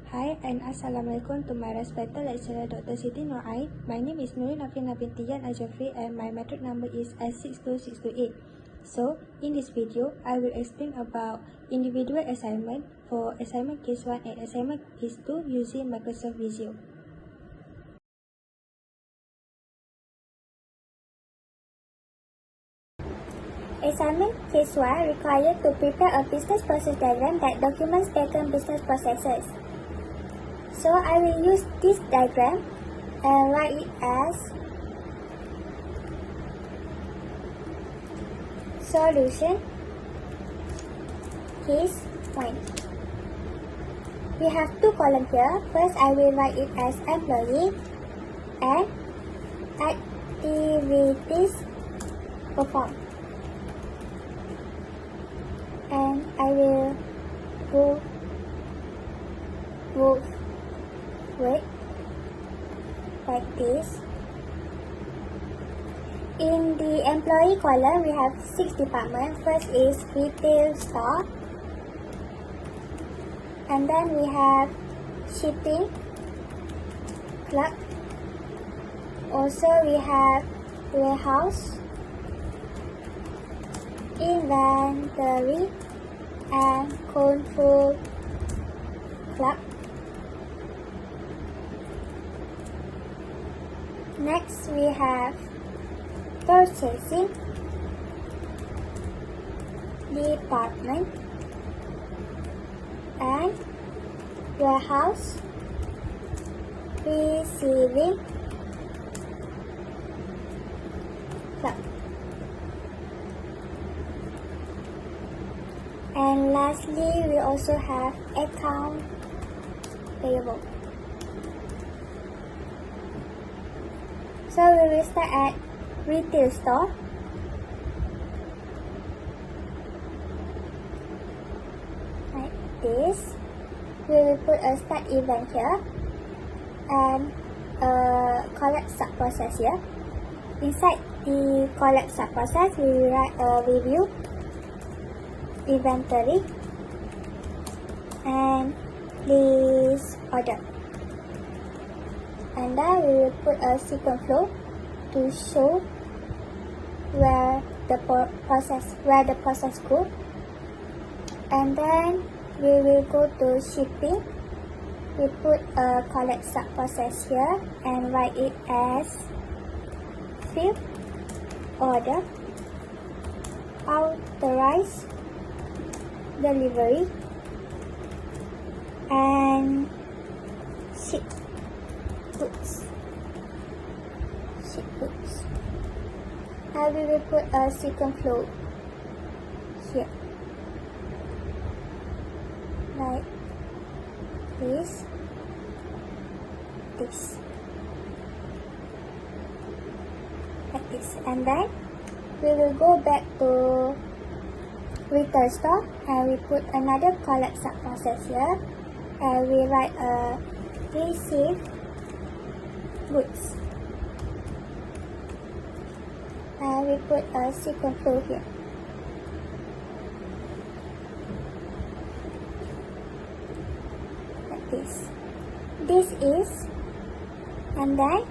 Hi and Assalamualaikum to my respected lecturer Dr. Siti Norain. My name is Nurin Afina binti Yan Ajafri and my metric number is S62628. So, in this video, I will explain about individual assignment for assignment case 1 and assignment case 2 using Microsoft Visio. Assignment case 1 required to prepare a business process diagram that documents taken business processes. So I will use this diagram and write it as solution case 1. We have two columns here. First, I will write it as employee and activities performed. And I will go with like this. In the employee column, we have 6 departments. First is retail store, and then we have shipping clerk. Also, we have warehouse, inventory, and control clerk. Next, we have purchasing department and warehouse, receiving clerk. And lastly, we also have account payable. So we will start at retail store. Like this. We will put a start event here and a collect sub process here. Inside the collect sub process, we will write a review, inventory, and list order. And then we will put a sequence flow to show where the process go. And then we will go to shipping. We put a collect sub process here and write it as fill order, authorize delivery, and ship goods. Now we will put a sequence flow here, like this, like this, and then we will go back to retail store and we put another collect sub process here and we write a receive goods and we put a sequence flow here. Like this. This is, and then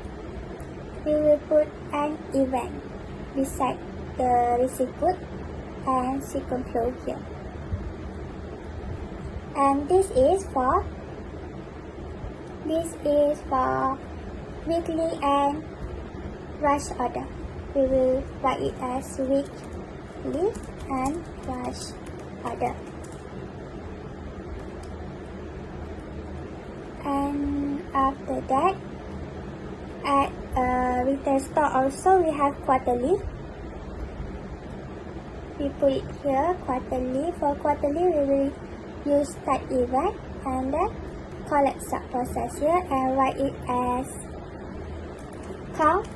we will put an event beside the receive good and sequence flow here. And this is for weekly and rush order. We will write it as weekly and rush order. And after that, at retail store also we have quarterly. We put it here, quarterly. For quarterly, we will use start event and then collect sub process here and write it as count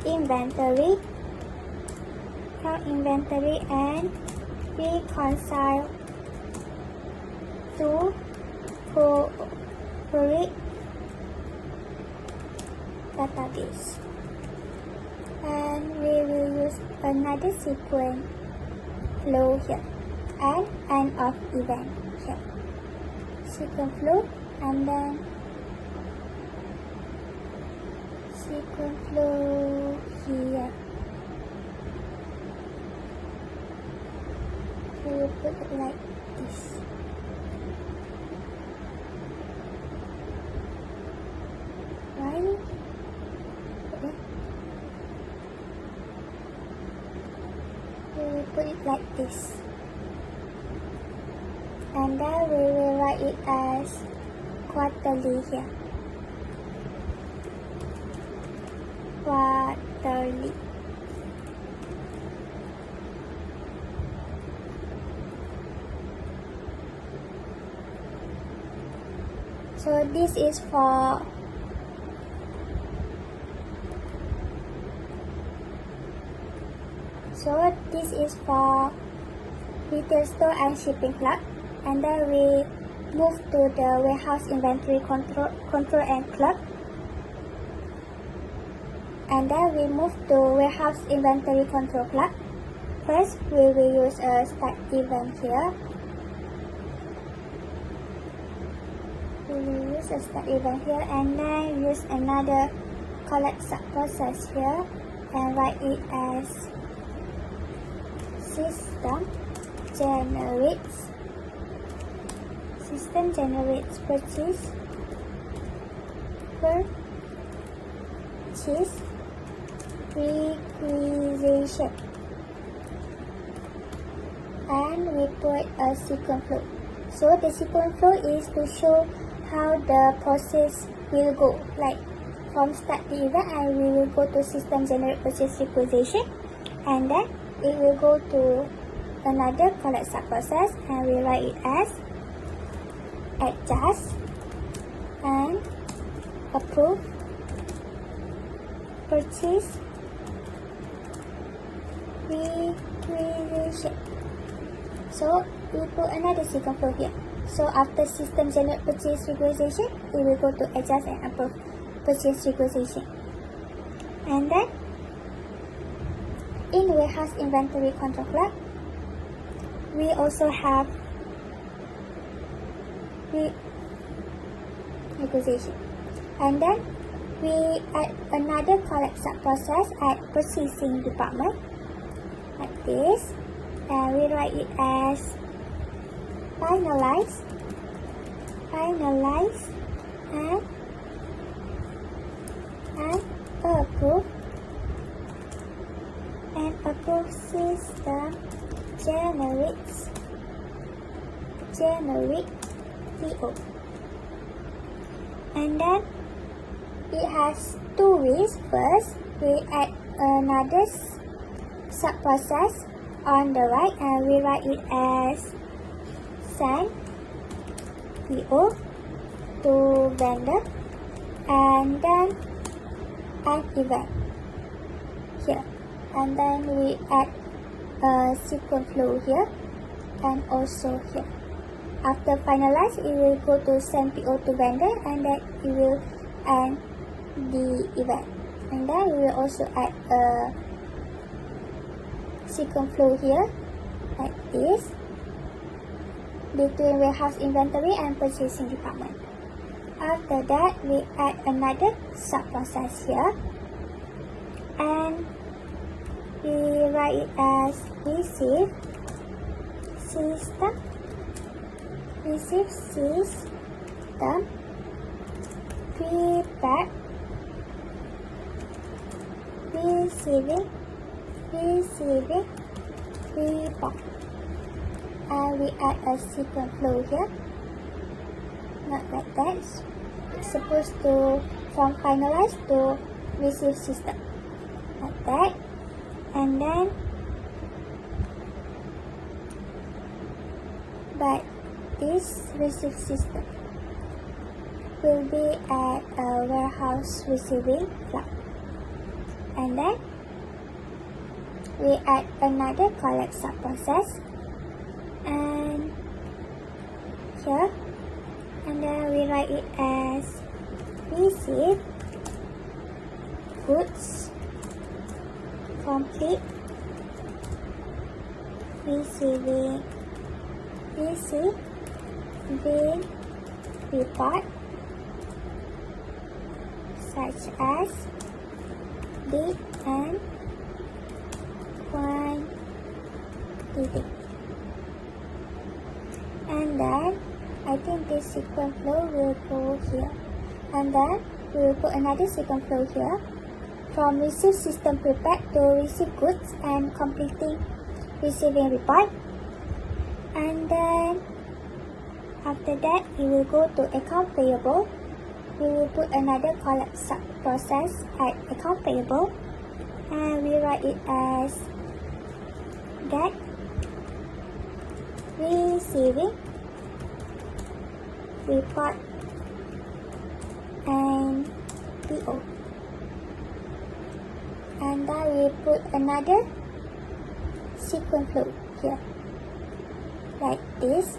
inventory, and reconcile to correct database. And we will use another sequence flow here and end of event here. sequence flow, and then sequence flow here. We will put it like this. Right? Okay. We will put it like this. And then we will write it as quarterly here. Quarterly. So this is for retail store and shipping clerk. And then we move to the warehouse inventory control and clerk. And then we move to warehouse inventory control clerk. First, we will use a start event here. We will use a start event here, and then use another collect subprocess here and write it as system generates purchase requisition, and we put a sequence flow. So the sequence flow is to show how the process will go, like from start the event, and we will go to system generate purchase requisition, and then it will go to another collect subprocess, and we write it as adjust and approve purchase requisition. So we put another sequence flow here. So after system generate purchase requisition, it will go to adjust and approve purchase requisition. And then in warehouse inventory control clerk, we also have requisition. And then we add another collect subprocess at purchasing department like this, and we write it as finalize and approve system generate PO. And then it has two ways. First, we add another subprocess on the right, and we write it as send PO to vendor, and then add event here, and then we add a sequence flow here and also here. After finalize, it will go to send PO to vendor, and then it will end the event. And then we will also add a sequence flow here like this between warehouse inventory and purchasing department. After that, we add another subprocess here, and we write it as receive system feedback receiving report, and we add a sequence flow here, not like that. It's supposed to from finalize to receive system like that. And then but this receive system will be at a warehouse receiving clerk. And then we add another collect subprocess and here, and then we write it as receive goods complete receiving report such as date and quantity. And then I think this sequence flow will go here. And then we will put another sequence flow here. From receive system prepared to receive goods and completing receiving report. And then after that we will go to account payable. We will put another collect sub process at account payable, and we write it as that receiving report and PO. And then we put another sequence flow here like this.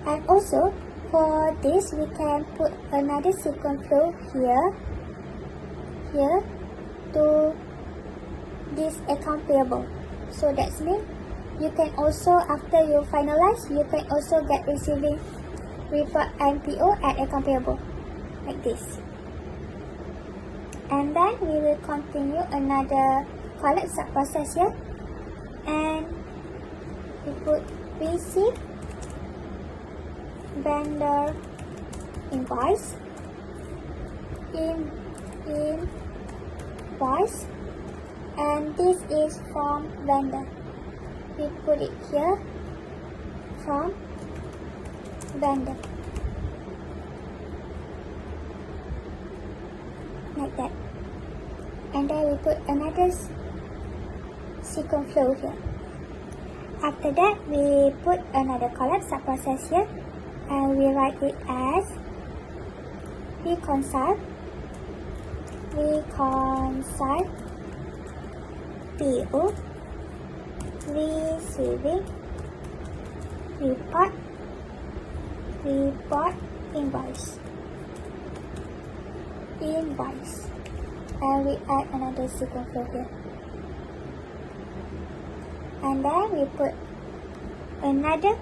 And also for this we can put another sequence flow here to this account payable. So that's mean you can also, after you finalize, you can also get receiving report and PO at account payable like this. And then we will continue another collect sub process here, and we put receive vendor invoice, invoice, and this is from vendor. We put it here from vendor like that. And then we put another sequence flow here. After that we put another collect sub process here, and we write it as reconcile PO receiving report invoice, and we add another sequence flow here. And then we put another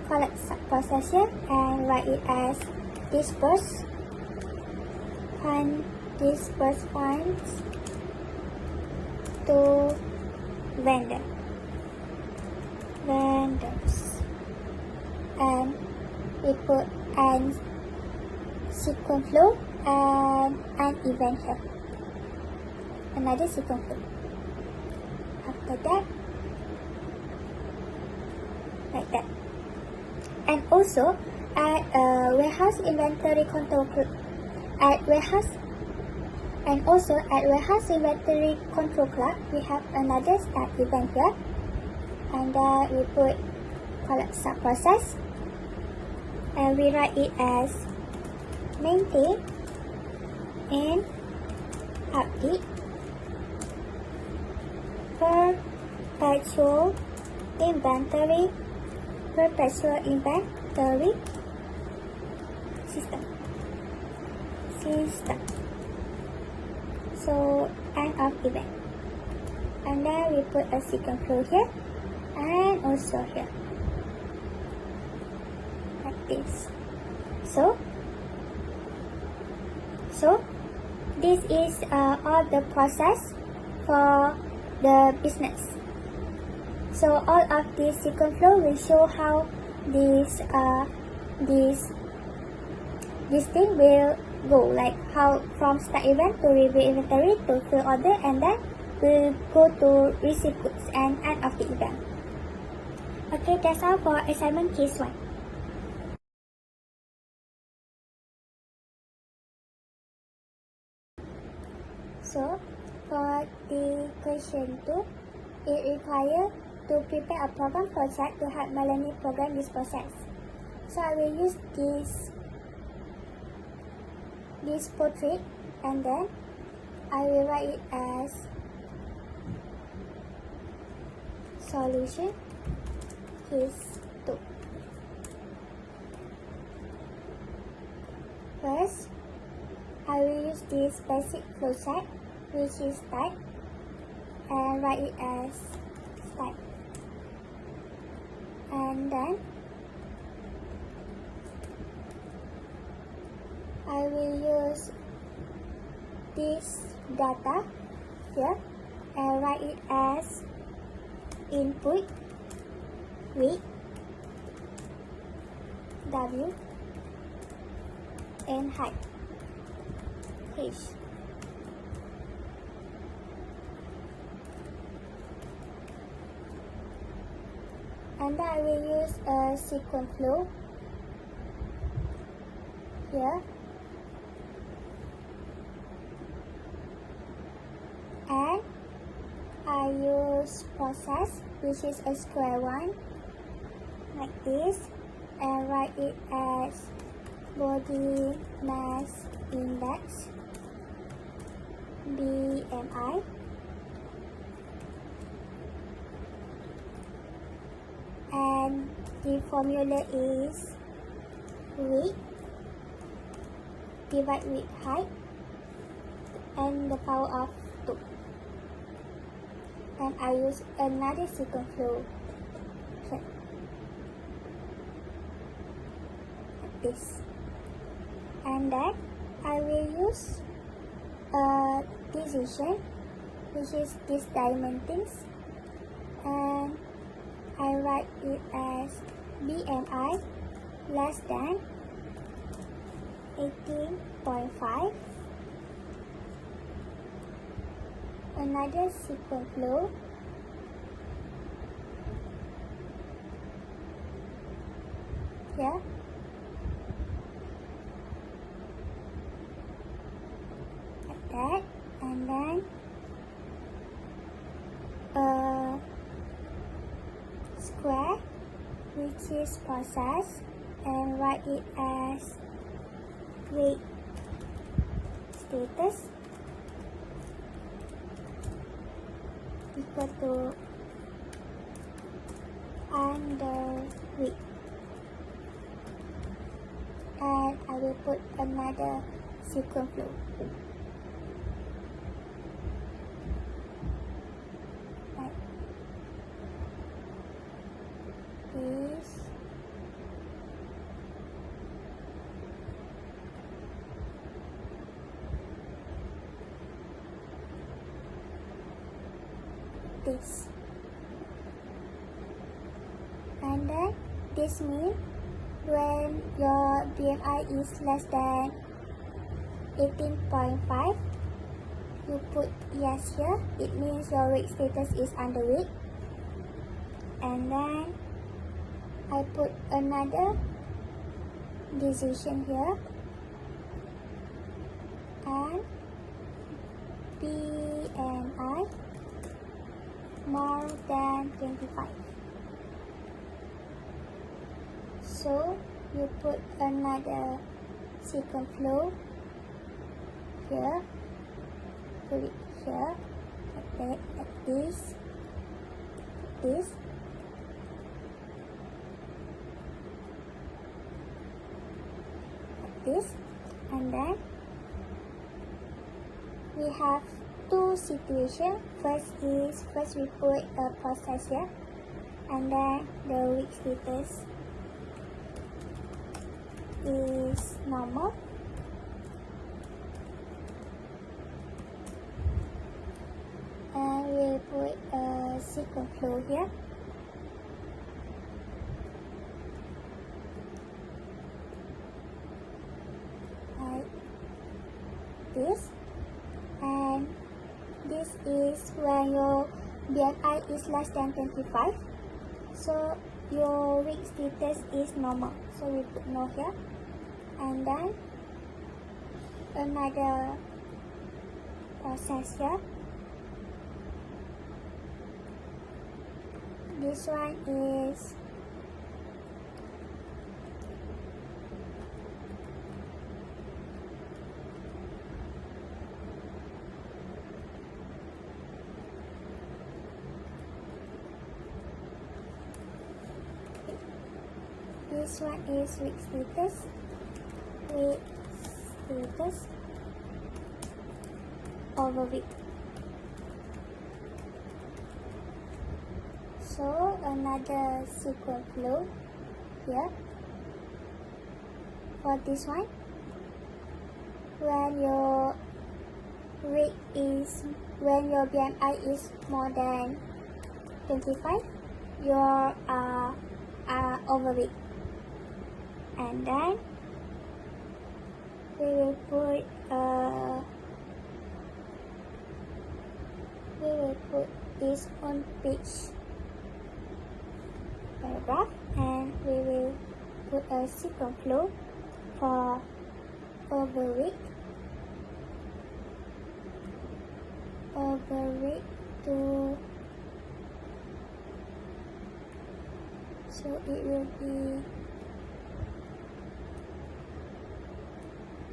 collect sub process here, and write it as disperse funds to vendors, and we put an sequence flow and an event here, another sequence flow. After that, like that. And also at warehouse inventory control clerk, we have another start event here, and we put collect sub process, and we write it as maintain and update perpetual inventory system. So end of event. And then we put a sequence flow here and also here like this. So this is all the process for the business. So all of this sequence flow will show how this thing will go, like how from start event to review inventory to fill order, and then we'll go to receive goods and end of the event. Okay, that's all for assignment case 1. So for the question 2, it requires to prepare a program project to help Melanie program this process. So I will use this portrait, and then I will write it as solution case 2. First, I will use this basic flowchart, which is start, and write it as start. And then I will use this data here and write it as input width W and height H. And I will use a sequence flow here and I use process, which is a square one like this, and write it as body mass index BMI and the formula is width divided with height and the power of 2. And I use another sequence flow like this. And then I will use a decision, which is this diamond things, and I write it as BMI less than 18.5. Another sequence flow here like that, and then a square, which is process, and write it as weight status equal to under weight, and I will put another sequence flow like this. This. And then this means when your BMI is less than 18.5, you put yes here. It means your weight status is underweight. And then I put another decision here and BMI more than 25. So you put another sequence flow here, put it here, like that, like this, like this, and then we have two situations. First we put a process here, and then the weight status is normal. And we put a sequence flow here. Like this. And this is when your BMI is less than 25. So your weight status is normal. So we put no here. And then another process here. This one is weight status, overweight. So another sequence flow here for this one, when your BMI is more than 25, you are overweight. And then we will put this on page paragraph, and we will put a sequence flow for overweight to, so it will be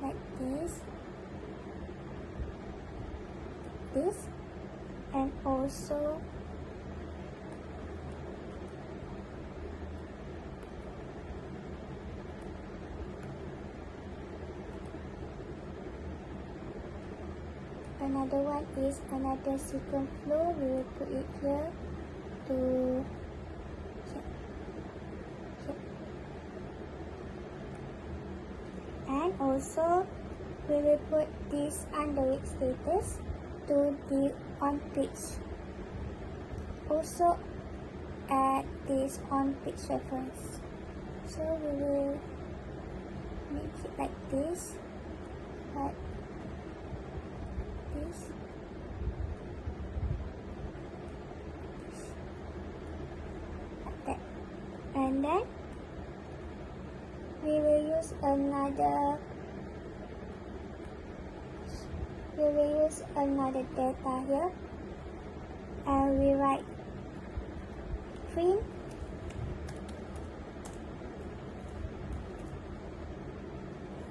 like this, and also another one is another sequence flow. We will put it here to here. And also we will put this underweight status to the on page. Also add this on page reference. So we will make it like this, like this. Like that. And then we will use another data here, and we write trim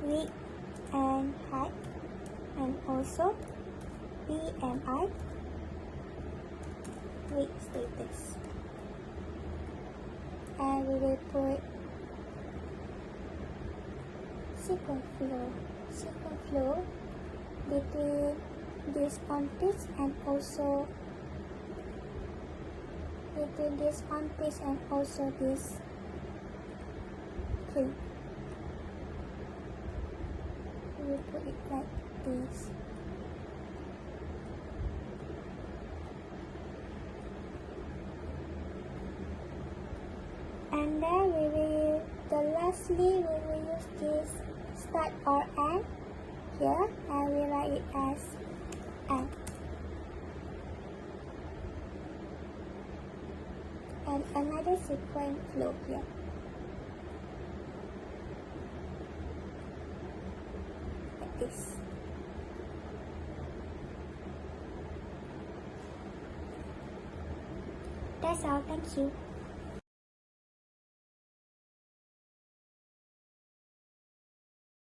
width and height, and also BMI weight status, and we will put sequence flow between this on page and also this trim. We will put it like this. And then lastly we will use this start or end here, and we write it as end. And another sequence flow here. Like this. That's all. Thank you.